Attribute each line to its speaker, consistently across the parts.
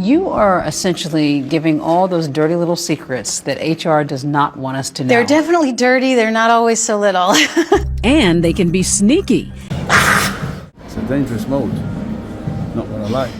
Speaker 1: You are essentially giving all those dirty little secrets that HR does not want us to know.
Speaker 2: They're definitely dirty. They're not always so little.
Speaker 1: And they can be sneaky.
Speaker 3: It's a dangerous mode, not gonna lie.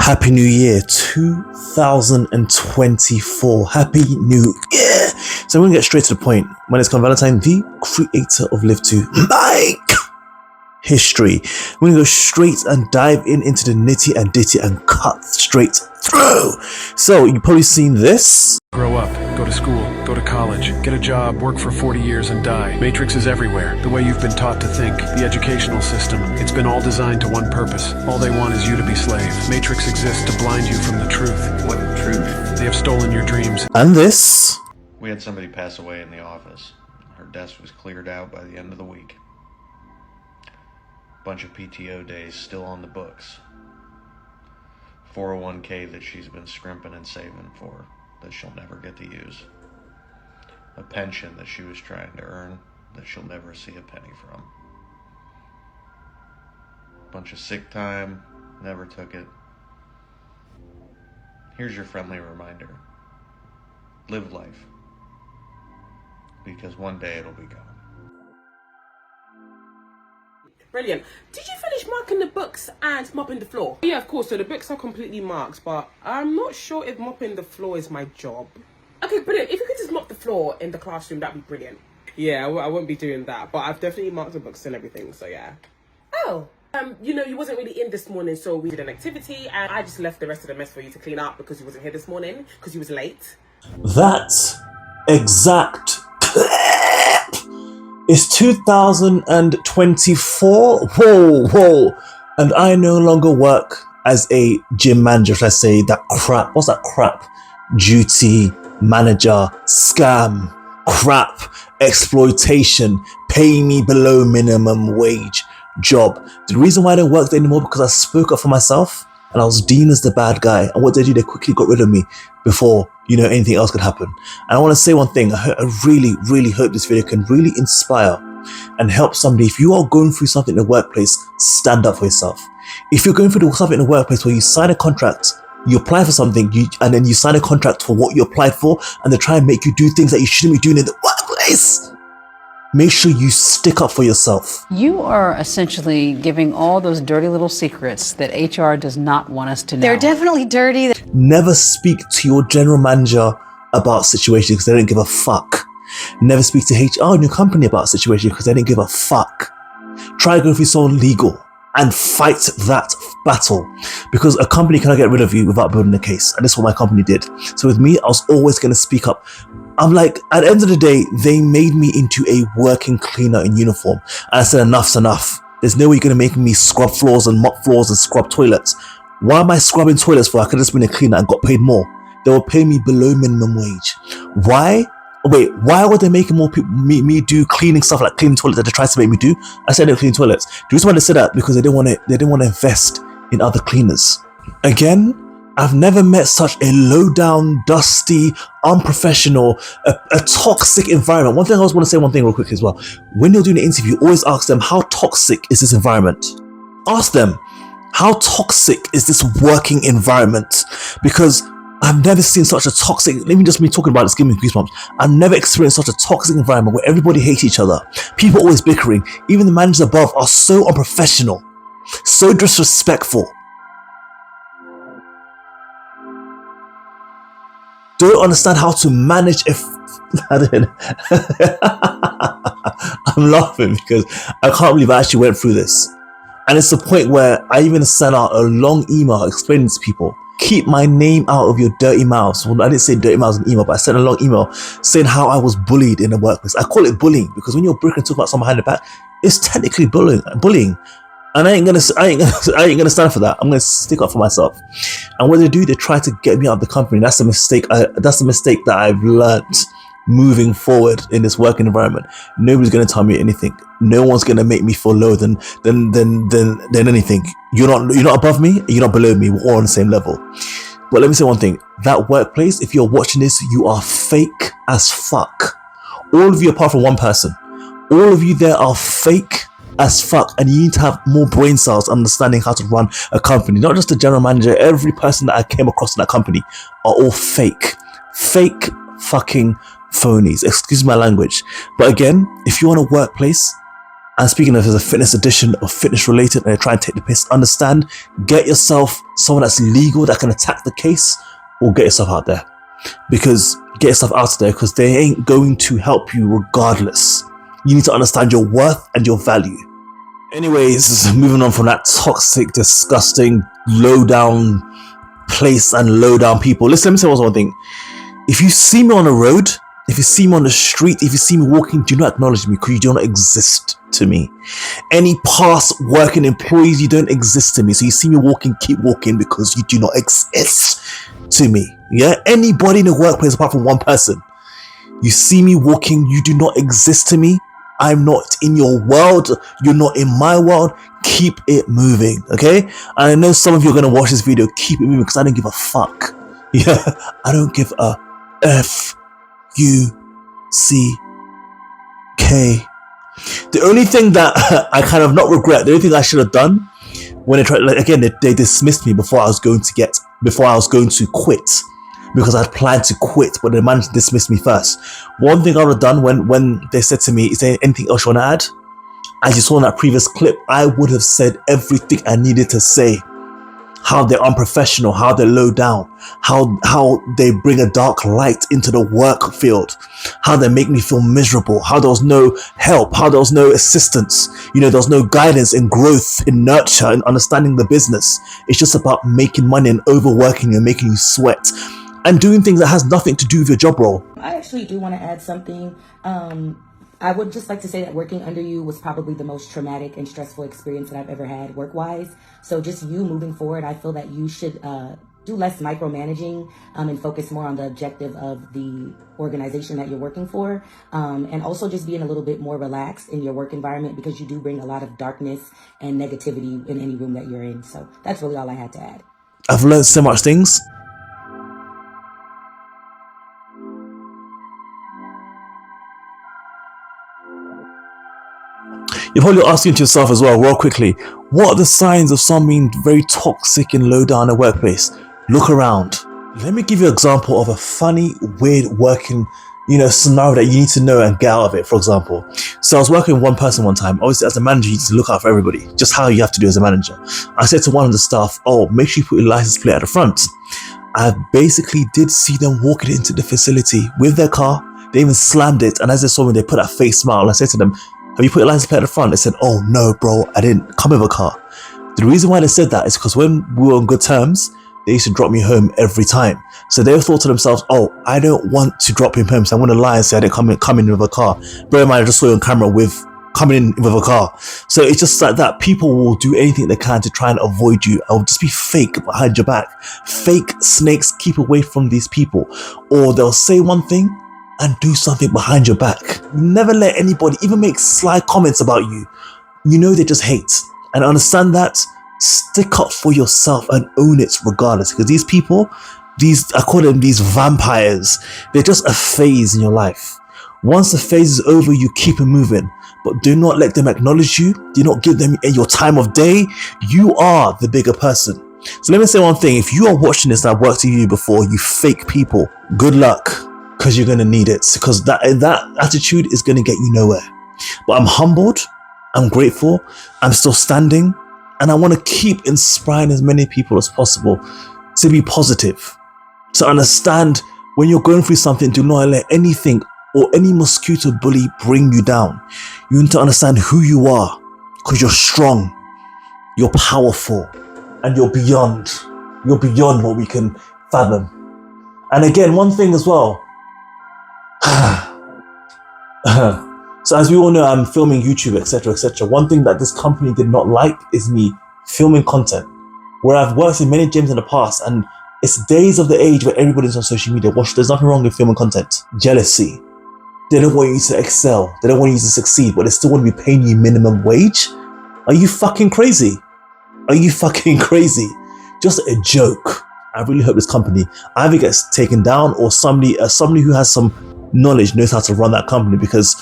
Speaker 4: Happy New Year 2024. Happy New Year. So I'm going to get straight to the point. My name is Valentine, the creator of Live to Like History. We're going to go straight and dive into the nitty and ditty and cut straight through. So you've probably seen this.
Speaker 5: Grow up, go to school, go to college, get a job, work for 40 years and die. Matrix is everywhere. The way you've been taught to think. The educational system. It's been all designed to one purpose. All they want is you to be slave. Matrix exists to blind you from the truth.
Speaker 6: What truth?
Speaker 5: They have stolen your dreams.
Speaker 4: And this.
Speaker 6: We had somebody pass away in the office. Her desk was cleared out by the end of the week. Bunch of PTO days still on the books. 401k that she's been scrimping and saving for that she'll never get to use. A pension that she was trying to earn that she'll never see a penny from. Bunch of sick time, never took it. Here's your friendly reminder. Live life. Because one day it'll be gone.
Speaker 7: Brilliant. Did you finish marking the books and mopping the floor? Yeah, of course. So the books are completely marked, but I'm not sure if mopping the floor is my job. Okay, brilliant. If you could just mop the floor in the classroom, that'd be brilliant. Yeah, I won't be doing that, but I've definitely marked the books and everything, so yeah. Oh. You know, you wasn't really in this morning, so we did an activity, and I just left the rest of the mess for you to clean up because you wasn't here this morning, because you was late.
Speaker 4: That exact It's 2024. Whoa. And I no longer work as a gym manager, should I say, that crap. What's that crap? Duty manager, scam, crap, exploitation, pay me below minimum wage job. The reason why I don't work there anymore because I spoke up for myself and I was deemed as the bad guy. And what they do, they quickly got rid of me before, anything else could happen. And I want to say one thing. I really hope this video can really inspire and help somebody. If you are going through something in the workplace, stand up for yourself. If you're going through something in the workplace where you sign a contract, you apply for something, and then you sign a contract for what you applied for, and they try and make you do things that you shouldn't be doing in the workplace, make sure you stick up for yourself.
Speaker 1: You are essentially giving all those dirty little secrets that HR does not want us to know.
Speaker 2: They're definitely dirty.
Speaker 4: Never speak to your general manager about situations because they don't give a fuck. Never speak to HR in your company about situations because they don't give a fuck. Try going through someone legal and fight that battle, because a company cannot get rid of you without building a case, and this is what my company did. So with me, I was always going to speak up. I'm like, at the end of the day, they made me into a working cleaner in uniform, and I said enough's enough. There's no way you're going to make me scrub floors and mop floors and scrub toilets. Why am I scrubbing toilets for? I could have just been a cleaner and got paid more. They will pay me below minimum wage. Why? Wait, why would they make more people me do cleaning stuff like cleaning toilets that they tried to make me do? I said they clean toilets. The reason why they said that because they didn't want to invest in other cleaners. Again, I've never met such a low down, dusty, unprofessional, a toxic environment. One thing I always want to say one thing real quick as well. When you're doing an interview, always ask them, how toxic is this environment? Ask them, how toxic is this working environment? Because I've never seen such a toxic, let me just be talking about this, give me goosebumps. I've never experienced such a toxic environment where everybody hates each other. People always bickering. Even the managers above are so unprofessional, so disrespectful. Don't understand how to manage I'm laughing because I can't believe I actually went through this. And it's the point where I even sent out a long email explaining to people, keep my name out of your dirty mouths. Well, I didn't say dirty mouths in email, but I sent a long email saying how I was bullied in the workplace. I call it bullying because when you're breaking and talking about someone behind the back, it's technically bullying. And I ain't gonna stand for that. I'm gonna stick up for myself. And what they do, they try to get me out of the company. That's a mistake. That's a mistake that I've learned moving forward in this working environment. Nobody's gonna tell me anything. No one's gonna make me feel lower than anything. You're not above me. You're not below me. We're all on the same level. But let me say one thing. That workplace, if you're watching this, you are fake as fuck. All of you apart from one person. All of you there are fake as fuck, and you need to have more brain cells understanding how to run a company. Not just the general manager, every person that I came across in that company are all fake fucking phonies, excuse my language. But again, if you're in a workplace, and speaking of as a fitness edition or fitness related, and they try and take the piss, understand, get yourself someone that's legal that can attack the case, or get yourself out there, because they ain't going to help you regardless. You need to understand your worth and your value. Anyways, moving on from that toxic, disgusting, low down place and low down people. Listen, let me say one thing. If you see me on the road, if you see me on the street, if you see me walking, do not acknowledge me, because you do not exist to me. Any past working employees, you don't exist to me. So you see me walking, keep walking, because you do not exist to me. Yeah, anybody in the workplace apart from one person, you see me walking, you do not exist to me. I'm not in your world. You're not in my world. Keep it moving, okay? And I know some of you are going to watch this video. Keep it moving, because I don't give a fuck. Yeah, I don't give a F-U-C-K. The only thing that I kind of not regret, the only thing I should have done when they tried, again, they dismissed me before I was going to quit. Because I'd planned to quit, but the manager dismissed me first. One thing I would have done when they said to me, is there anything else you want to add? As you saw in that previous clip, I would have said everything I needed to say. How they're unprofessional, how they're low down, how they bring a dark light into the work field, how they make me feel miserable, how there was no help, how there was no assistance, there was no guidance in growth, in nurture, in understanding the business. It's just about making money and overworking and making you sweat. And doing things that has nothing to do with your job role.
Speaker 8: I actually do want to add something. I would just like to say that working under you was probably the most traumatic and stressful experience that I've ever had work-wise. So just you moving forward, I feel that you should do less micromanaging and focus more on the objective of the organization that you're working for. And also just being a little bit more relaxed in your work environment, because you do bring a lot of darkness and negativity in any room that you're in. So that's really all I had to add.
Speaker 4: I've learned so much things. You're probably asking to yourself as well, real quickly, what are the signs of someone being very toxic and low down in a workplace? Look around. Let me give you an example of a funny, weird working, scenario that you need to know and get out of it, for example. So I was working with one person one time. Obviously, as a manager, you need to look out for everybody, just how you have to do as a manager. I said to one of the staff, make sure you put your license plate at the front. I basically did see them walking into the facility with their car. They even slammed it, and as they saw me, they put that fake smile. I said to them, have you put your license plate at the front? They said, oh no bro, I didn't come with a car. The reason why they said that is because when we were on good terms, they used to drop me home every time. So they thought to themselves, I don't want to drop him home, so I'm going to lie and say I didn't come in with a car. Bear in mind, I just saw you on camera coming in with a car. So it's just like that. People will do anything they can to try and avoid you. I'll just be fake behind your back. Fake snakes, keep away from these people. Or they'll say one thing and do something behind your back. Never let anybody even make sly comments about you. They just hate. And understand that, stick up for yourself and own it regardless. Because these people, I call them these vampires, they're just a phase in your life. Once the phase is over, you keep it moving. But do not let them acknowledge you. Do not give them your time of day. You are the bigger person. So let me say one thing. If you are watching this and I've worked with you before, you fake people, good luck. Because you're going to need it, because that attitude is going to get you nowhere. But I'm humbled, I'm grateful, I'm still standing, and I want to keep inspiring as many people as possible to be positive, to understand when you're going through something, do not let anything or any mosquito bully bring you down. You need to understand who you are, because you're strong, you're powerful, and you're beyond what we can fathom. And again, one thing as well, So as we all know, I'm filming YouTube, etc., etc. One thing that this company did not like is me filming content. Where I've worked in many gyms in the past, and it's days of the age where everybody's on social media. Watch, there's nothing wrong with filming content. Jealousy. They don't want you to excel. They don't want you to succeed, but they still want to be paying you minimum wage. Are you fucking crazy? Are you fucking crazy? Just a joke. I really hope this company either gets taken down or somebody who has some knowledge knows how to run that company, because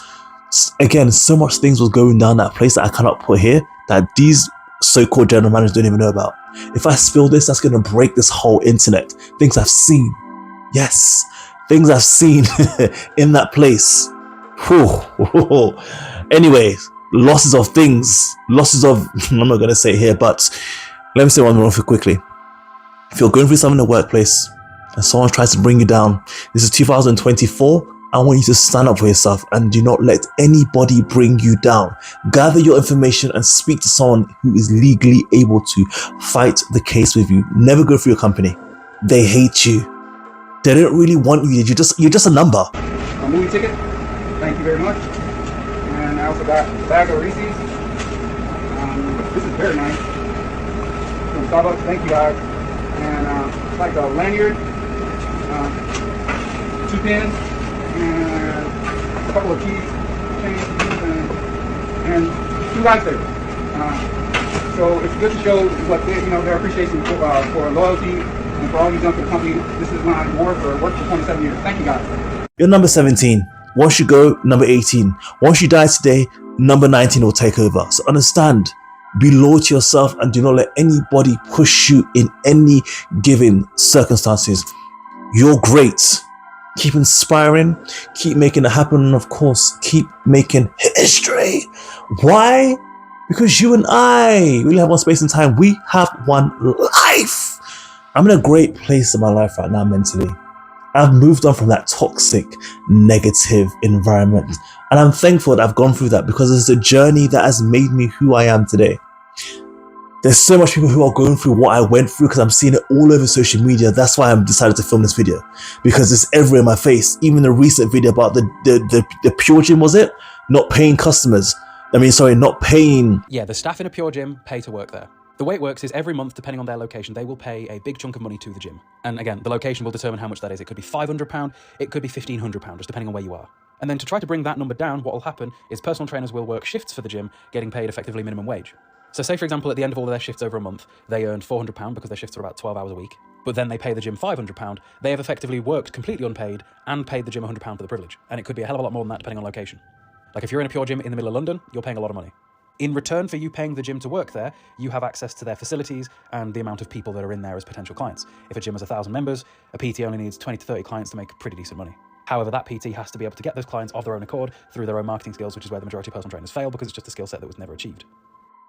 Speaker 4: again, so much things was going down that place that I cannot put here that these so-called general managers don't even know about. If I spill this, that's going to break this whole internet. Things I've seen. Yes, things I've seen in that place. Whew. Anyways, losses of things. Losses of, I'm not going to say it here, but let me say one more quickly. If you're going through something in the workplace and someone tries to bring you down, this is 2024. I want you to stand up for yourself and do not let anybody bring you down. Gather your information and speak to someone who is legally able to fight the case with you. Never go through your company. They hate you. They don't really want you. You're just a number.
Speaker 9: A movie ticket. Thank you very much. And I also got a bag of Reese's. This is very nice. From Starbucks. Thank you guys. And like a lanyard, 2 pens, and a couple of keys, chains, and 2 lifesavers. So it's good to show what their appreciation for loyalty and for all you've done for the company. This is my award for work for 27 years. Thank you guys.
Speaker 4: You're number 17. Once you go, number 18. Once you die today, number 19 will take over. So understand, be loyal to yourself and do not let anybody push you in any given circumstances. You're great. Keep inspiring, keep making it happen, and of course, keep making history. Why? Because you and I really have one space and time. We have one life. I'm in a great place in my life right now mentally. I've moved on from that toxic, negative environment. And I'm thankful that I've gone through that, because it's a journey that has made me who I am today. There's so much people who are going through what I went through, because I'm seeing it all over social media. That's why I decided to film this video, because it's everywhere in my face. Even the recent video about the Pure Gym, was it? Not paying customers. Not paying.
Speaker 10: Yeah, the staff in a Pure Gym pay to work there. The way it works is every month, depending on their location, they will pay a big chunk of money to the gym. And again, the location will determine how much that is. It could be £500, it could be £1,500, just depending on where you are. And then to try to bring that number down, what will happen is personal trainers will work shifts for the gym, getting paid effectively minimum wage. So say, for example, at the end of all of their shifts over a month, they earn £400 because their shifts are about 12 hours a week, but then they pay the gym £500, they have effectively worked completely unpaid and paid the gym £100 for the privilege. And it could be a hell of a lot more than that depending on location. Like if you're in a Pure Gym in the middle of London, you're paying a lot of money. In return for you paying the gym to work there, you have access to their facilities and the amount of people that are in there as potential clients. If a gym has 1,000 members, a PT only needs 20 to 30 clients to make pretty decent money. However, that PT has to be able to get those clients of their own accord through their own marketing skills, which is where the majority of personal trainers fail, because it's just a skill set that was never achieved.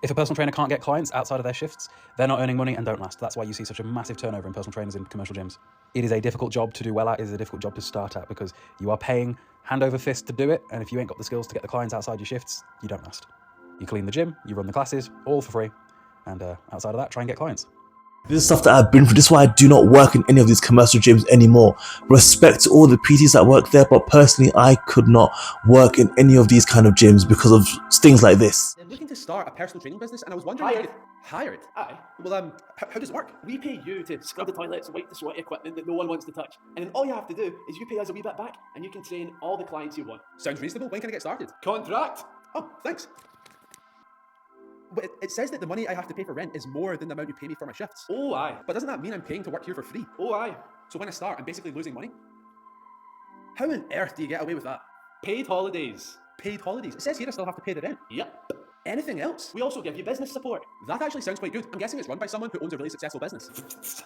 Speaker 10: If a personal trainer can't get clients outside of their shifts, they're not earning money and don't last. That's why you see such a massive turnover in personal trainers in commercial gyms. It is a difficult job to do well at, it is a difficult job to start at, because you are paying hand over fist to do it, and if you ain't got the skills to get the clients outside your shifts, you don't last. You clean the gym, you run the classes, all for free, and outside of that, try and get clients.
Speaker 4: This is stuff that I've been through. This is why I do not work in any of these commercial gyms anymore. Respect to all the PTs that work there, but personally, I could not work in any of these kind of gyms because of things like this.
Speaker 11: I'm looking to start a personal training business, and I was wondering... Hired? Aye. Well, how does it work? We pay you to scrub the toilets and wipe the sweaty equipment that no one wants to touch. And then all you have to do is you pay us a wee bit back, and you can train all the clients you want.
Speaker 7: Sounds reasonable. When can I get started?
Speaker 11: Contract!
Speaker 7: Oh, thanks. But it says that the money I have to pay for rent is more than the amount you pay me for my shifts.
Speaker 11: Oh, aye.
Speaker 7: But doesn't that mean I'm paying to work here for free?
Speaker 11: Oh, aye.
Speaker 7: So when I start, I'm basically losing money? How on earth do you get away with that?
Speaker 11: Paid holidays.
Speaker 7: Paid holidays? It says here I still have to pay the rent.
Speaker 11: Yep.
Speaker 7: Anything else?
Speaker 11: We also give you business support.
Speaker 7: That actually sounds quite good. I'm guessing it's run by someone who owns a really successful business.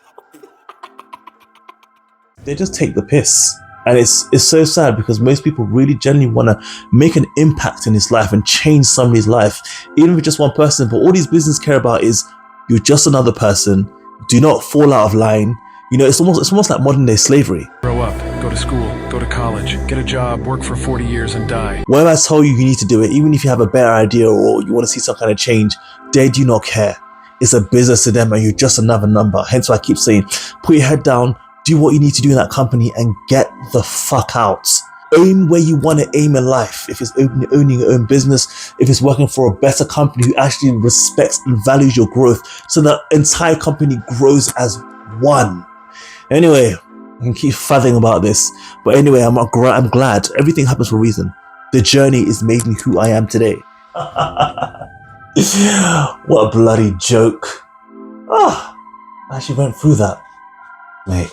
Speaker 4: They just take the piss. And it's so sad, because most people really genuinely want to make an impact in his life and change somebody's life, even if it's just one person. But all these businesses care about is you're just another person. Do not fall out of line. You know, it's almost like modern day slavery.
Speaker 5: Grow up, go to school, go to college, get a job, work for 40 years and die.
Speaker 4: Whenever I tell you need to do it, even if you have a better idea or you want to see some kind of change, they do not care. It's a business to them and you're just another number. Hence why I keep saying, put your head down, do what you need to do in that company and get the fuck out. aim where you want to aim in life. If it's owning your own business, if it's working for a better company who actually respects and values your growth, so that entire company grows as one. Anyway, I can keep fadding about this, but anyway, I'm glad everything happens for a reason. The journey is made me who I am today. What a bloody joke. I actually went through that, mate.